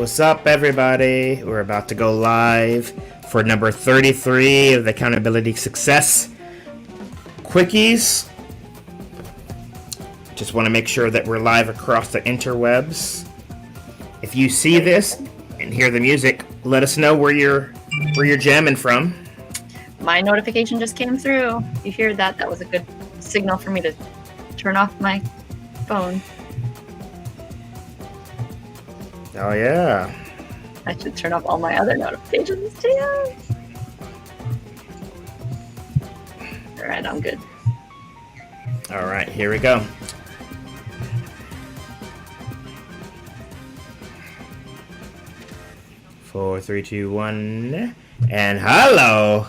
What's up, everybody? We're about to go live for number 33 of the Accountability Success Quickies. Just want to make sure that we're live across the interwebs. If you see this and hear the music, let us know where you're jamming from. My notification just came through. You hear that? That was a good signal for me to turn off my phone. Oh, yeah. I should turn off all my other notifications too. All right, I'm good. All right, here we go. Four, three, two, one, and hello.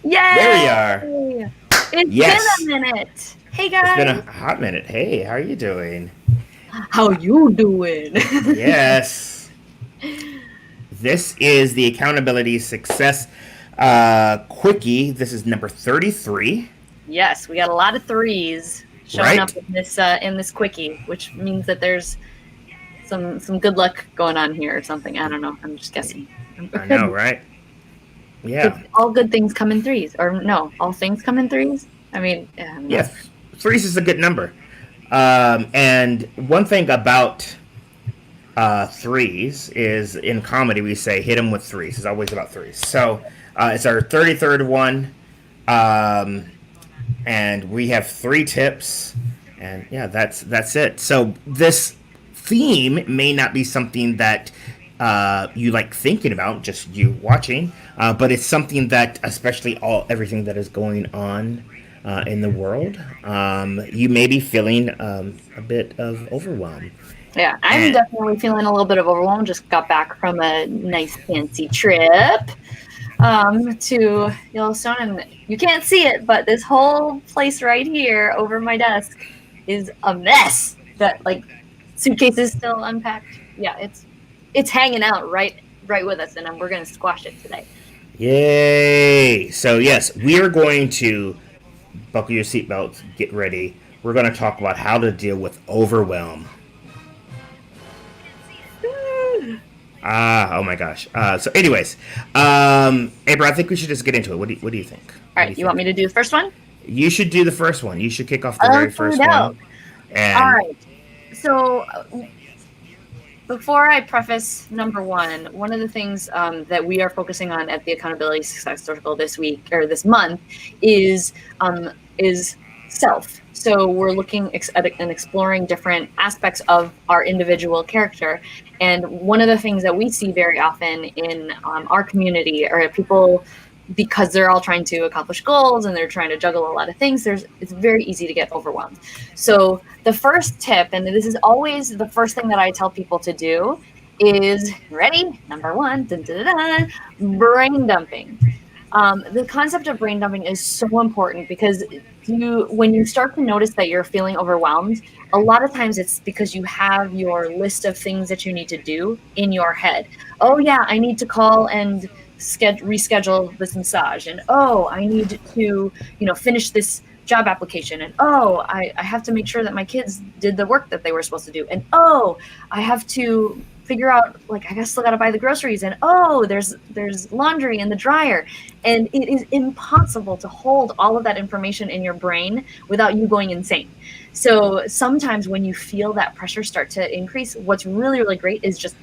Yay! There we are. It's been a minute. Hey guys. It's been a hot minute. Hey, how are you doing? How you doing? Yes. This is the Accountability Success Quickie. This is number 33. Yes, we got a lot of threes showing up in this quickie, which means that there's some good luck going on here or something. I don't know. I'm just guessing. I know, right? Yeah. All good things come in threes, or no, all things come in threes. I mean, yes, threes is a good number. And one thing about threes is in comedy we say hit them with threes. It's always about threes. So it's our 33rd one, and we have 3 tips, and yeah, that's it. So this theme may not be something that you like thinking about, just you watching, but it's something that, especially everything that is going on in the world, you may be feeling a bit of overwhelm. Yeah, I'm definitely feeling a little bit of overwhelm. Just got back from a nice fancy trip to Yellowstone, and you can't see it, but this whole place right here over my desk is a mess. That like suitcases still unpacked. Yeah, it's hanging out right with us, and we're gonna squash it today. Yay! So yes, we are going to buckle your seatbelts, get ready. We're going to talk about how to deal with overwhelm. Oh my gosh. So anyways, April, I think we should just get into it. What do you think? All right, you want me to do the first one? You should do the first one. You should kick off the very first one. And all right. So before I preface number one of the things that we are focusing on at the Accountability Success Circle this week or this month is self. So we're looking at and exploring different aspects of our individual character. And one of the things that we see very often in our community are people, because they're all trying to accomplish goals and they're trying to juggle a lot of things, it's very easy to get overwhelmed. So the first tip, and this is always the first thing that I tell people to do, is ready, number one, brain dumping. The concept of brain dumping is so important because when you start to notice that you're feeling overwhelmed, a lot of times it's because you have your list of things that you need to do in your head. Oh yeah, I need to call and reschedule this massage, and I need to finish this job application, and I have to make sure that my kids did the work that they were supposed to do, and I have to figure out, like, I guess still gotta buy the groceries, and there's laundry in the dryer, and it is impossible to hold all of that information in your brain without you going insane. So sometimes when you feel that pressure start to increase, what's really, really great is just,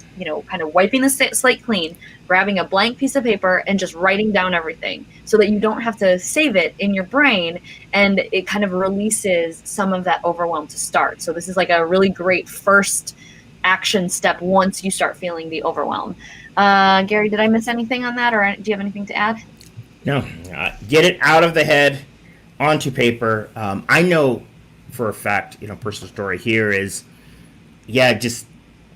kind of wiping the slate clean, grabbing a blank piece of paper and just writing down everything so that you don't have to save it in your brain, and it kind of releases some of that overwhelm to start. So this is like a really great first action step once you start feeling the overwhelm. Gary, did I miss anything on that, or do you have anything to add? No. Get it out of the head onto paper. I know for a fact, personal story here is,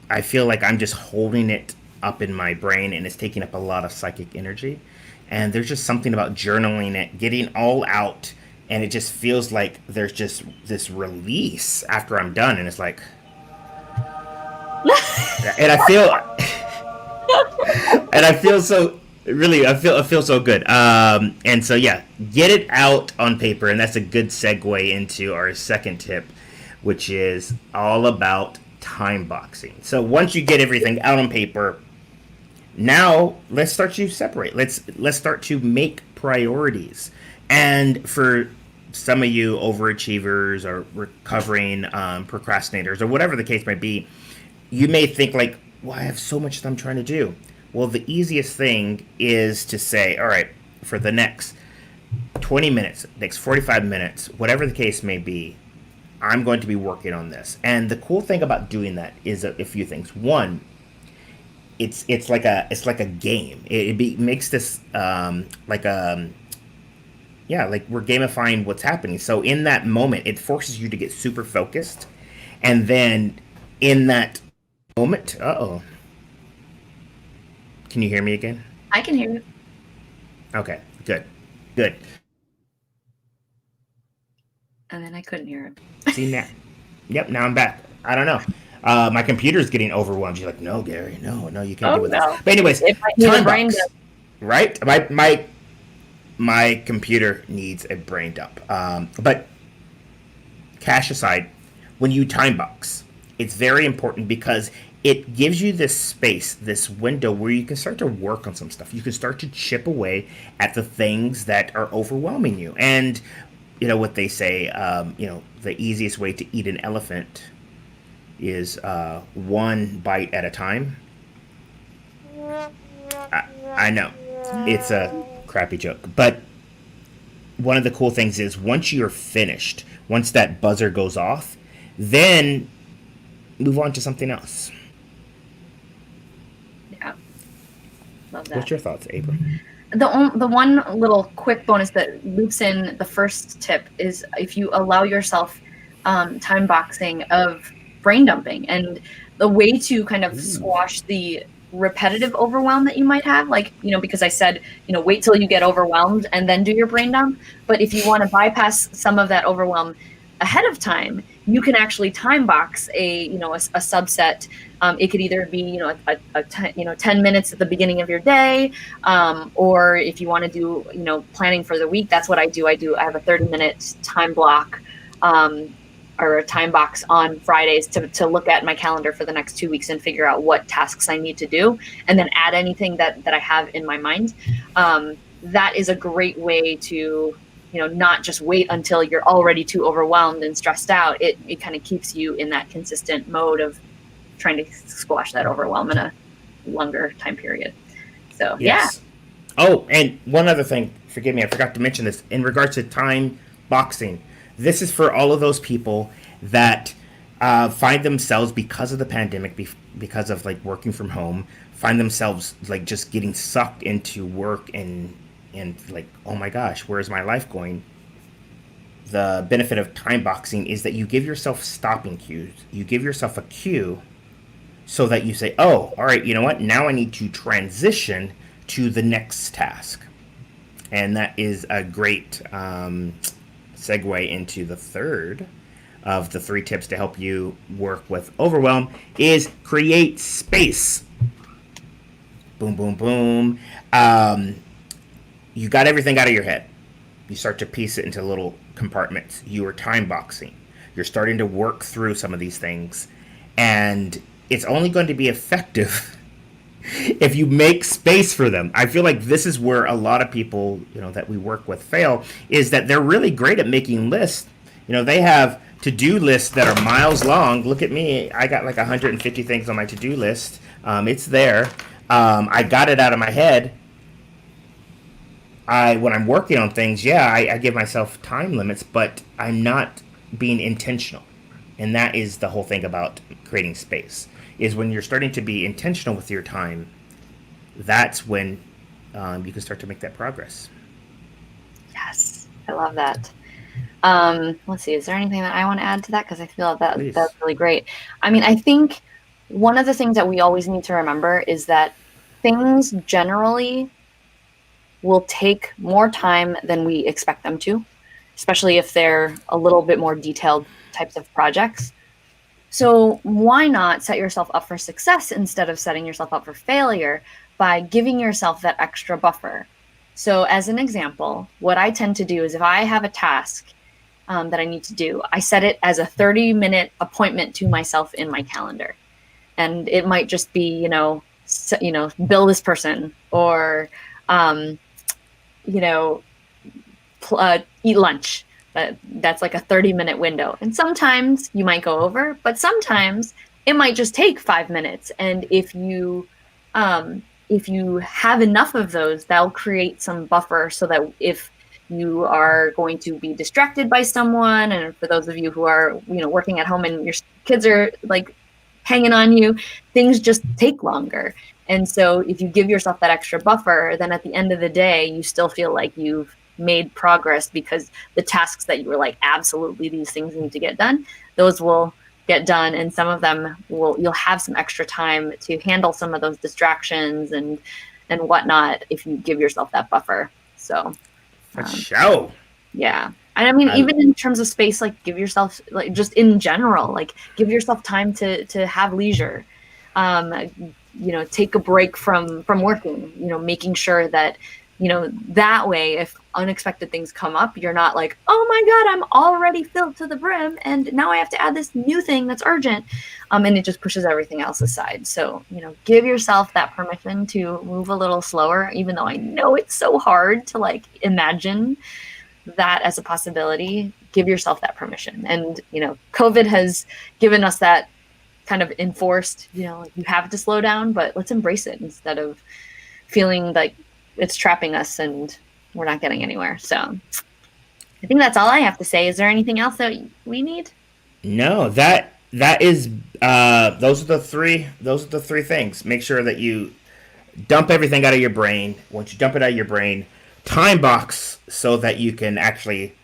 I feel like I'm just holding it up in my brain, and it's taking up a lot of psychic energy. And there's just something about journaling it, getting all out, and it just feels like there's just this release after I'm done, and it's like, and I feel so really, I feel so good. And so yeah, get it out on paper, and that's a good segue into our second tip, which is all about time boxing. So once you get everything out on paper, now let's start to separate. Let's start to make priorities. And for some of you overachievers or recovering procrastinators or whatever the case might be, you may think like, well, I have so much that I'm trying to do. Well, the easiest thing is to say, all right, for the next 20 minutes, next 45 minutes, whatever the case may be, I'm going to be working on this. And the cool thing about doing that is a few things. One, it's like a game. It makes this like a like we're gamifying what's happening. So in that moment, it forces you to get super focused, and then in that moment, can you hear me again? I can hear you. Okay, good. And then I couldn't hear him. See now? Yep, now I'm back. I don't know. My computer's getting overwhelmed. You're like, no, Gary, no, you can't do it. No. But anyways, If I need time a brain box, dump. right? My computer needs a brain dump. But cash aside, when you time box, it's very important because it gives you this space, this window where you can start to work on some stuff. You can start to chip away at the things that are overwhelming you. And you know what they say, the easiest way to eat an elephant is one bite at a time. I know it's a crappy joke, but one of the cool things is once you're finished, once that buzzer goes off, then move on to something else. Yeah, love that. What's your thoughts, April? The one little quick bonus that loops in the first tip is if you allow yourself time boxing of brain dumping, and the way to kind of squash the repetitive overwhelm that you might have, like, because I said, wait till you get overwhelmed and then do your brain dump. But if you want to bypass some of that overwhelm ahead of time, you can actually time box a subset. It could either be 10 minutes at the beginning of your day, or if you want to do planning for the week. That's what I do. I have a 30-minute time block, or a time box on Fridays to look at my calendar for the next 2 weeks and figure out what tasks I need to do, and then add anything that I have in my mind. That is a great way to not just wait until you're already too overwhelmed and stressed out. It kind of keeps you in that consistent mode of trying to squash that overwhelm in a longer time period. So, yes. Yeah. Oh, and one other thing, forgive me, I forgot to mention this, in regards to time boxing. This is for all of those people that find themselves, because of the pandemic, because of like working from home, find themselves like just getting sucked into work and like, oh my gosh, where's my life going? The benefit of time boxing is that you give yourself stopping cues. You give yourself a cue so that you say, oh, all right, you know what? Now I need to transition to the next task. And that is a great segue into the third of the 3 tips to help you work with overwhelm is create space. Boom, boom, boom. You got everything out of your head. You start to piece it into little compartments. You are time boxing. You're starting to work through some of these things. And it's only going to be effective if you make space for them. I feel like this is where a lot of people, that we work with fail, is that they're really great at making lists. They have to-do lists that are miles long. Look at me. I got like 150 things on my to-do list. It's there. I got it out of my head. When I'm working on things, I give myself time limits, but I'm not being intentional. And that is the whole thing about creating space, is when you're starting to be intentional with your time, that's when you can start to make that progress. Yes, I love that. Let's see, is there anything that I want to add to that? Because I feel that's really great. I mean, I think one of the things that we always need to remember is that things generally will take more time than we expect them to, especially if they're a little bit more detailed types of projects. So why not set yourself up for success instead of setting yourself up for failure by giving yourself that extra buffer? So as an example, what I tend to do is if I have a task that I need to do, I set it as a 30-minute appointment to myself in my calendar. And it might just be, bill this person, or, eat lunch. That's like a 30-minute window. And sometimes you might go over, but sometimes it might just take 5 minutes. And if you have enough of those, that'll create some buffer so that if you are going to be distracted by someone, and for those of you who are, working at home and your kids are like hanging on you, things just take longer. And so if you give yourself that extra buffer, then at the end of the day, you still feel like you've made progress, because the tasks that you were like, absolutely, these things need to get done, those will get done. And some of them you'll have some extra time to handle some of those distractions and whatnot if you give yourself that buffer. So for sure. Yeah. And I mean, even in terms of space, like give yourself, like just in general, like give yourself time to have leisure. Take a break from working, making sure that, that way, if unexpected things come up, you're not like, oh my God, I'm already filled to the brim, and now I have to add this new thing that's urgent. And it just pushes everything else aside. So, give yourself that permission to move a little slower, even though I know it's so hard to like imagine that as a possibility. Give yourself that permission. And, COVID has given us that kind of enforced, you have to slow down, but let's embrace it instead of feeling like it's trapping us and we're not getting anywhere. So I think that's all I have to say. Is there anything else that we need? No, that is those are the three things. Make sure that you dump everything out of your brain. Once you dump it out of your brain, time box so that you can actually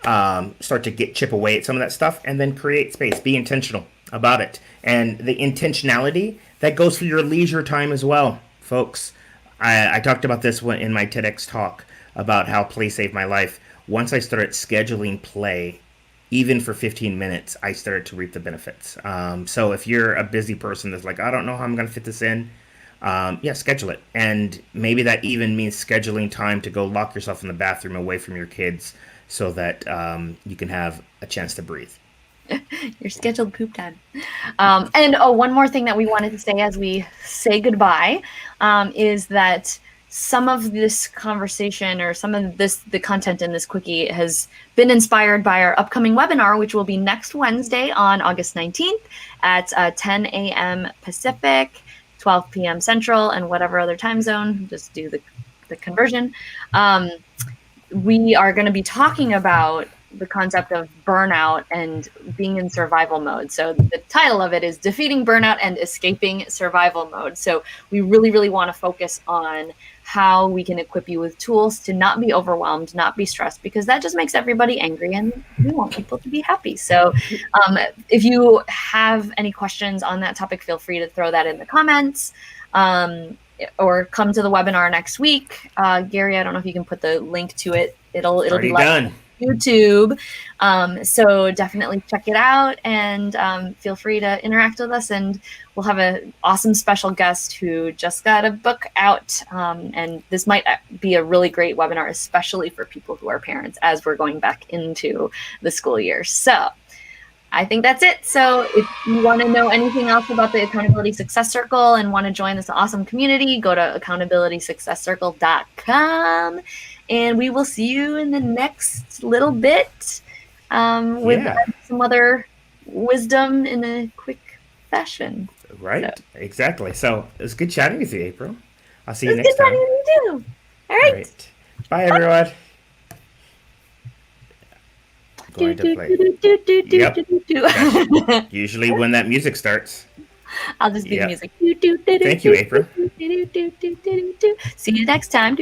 start to chip away at some of that stuff, and then create space. Be intentional about it. And the intentionality, that goes for your leisure time as well, folks. I talked about this in my TEDx talk about how play saved my life. Once I started scheduling play, even for 15 minutes, I started to reap the benefits. So if you're a busy person that's like, I don't know how I'm going to fit this in, schedule it. And maybe that even means scheduling time to go lock yourself in the bathroom away from your kids so that you can have a chance to breathe. Your scheduled poop time. And one more thing that we wanted to say as we say goodbye is that some of this conversation, or some of the content in this quickie, has been inspired by our upcoming webinar, which will be next Wednesday on August 19th at 10 a.m. Pacific, 12 p.m. Central, and whatever other time zone. Just do the conversion. We are going to be talking about the concept of burnout and being in survival mode. So the title of it is Defeating Burnout and Escaping Survival Mode. So we really, really want to focus on how we can equip you with tools to not be overwhelmed, not be stressed, because that just makes everybody angry, and we want people to be happy. So if you have any questions on that topic, feel free to throw that in the comments, or come to the webinar next week. Gary, I don't know if you can put the link to it. It'll be done. YouTube. So definitely check it out, and feel free to interact with us, and we'll have an awesome special guest who just got a book out. And this might be a really great webinar, especially for people who are parents as we're going back into the school year. So I think that's it. So if you want to know anything else about the Accountability Success Circle and want to join this awesome community, go to accountabilitysuccesscircle.com. And we will see you in the next little bit with some other wisdom in a quick fashion. Right, so. Exactly. So it was good chatting with you, April. I'll see you next time. It was good chatting with you too. All right. Bye, everyone. Going to play. Yep. Usually when that music starts. I'll just do the music. Thank you, April. See you next time.